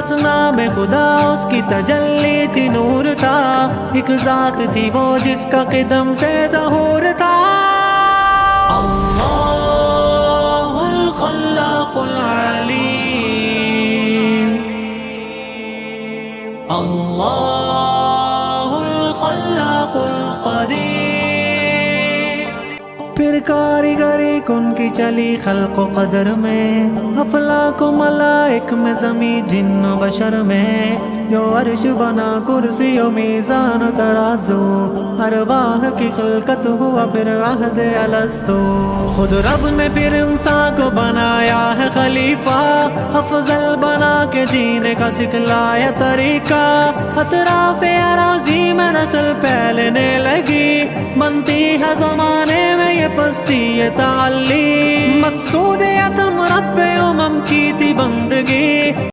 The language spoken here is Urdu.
اس نام خدا اس کی تجلی تھی، نور تھا، ایک ذات تھی وہ جس کا قدم سے ظہور تھا۔ اللہ الخلاق العلیم، اللہ الخلاق القدیر۔ پھر کاریگری کن کی چلی خلق و قدر میں، افلاک و ملائک میں، زمین جن و بشر میں، جو عرش بنا کرسی و میزان و ترازو، ارواح کی خلقت ہوا پھر عہد الستو۔ خود رب نے پھر انسان کو بنایا ہے خلیفہ، افضل بنا کے جینے کا سکھلایا طریقہ۔ اطراف اراضی میں نسل پھیلنے لگی، بنتی ہے زمانے میں یہ پستی یہ تعلی، مقصود اتم رب امم کی تھی بندگی۔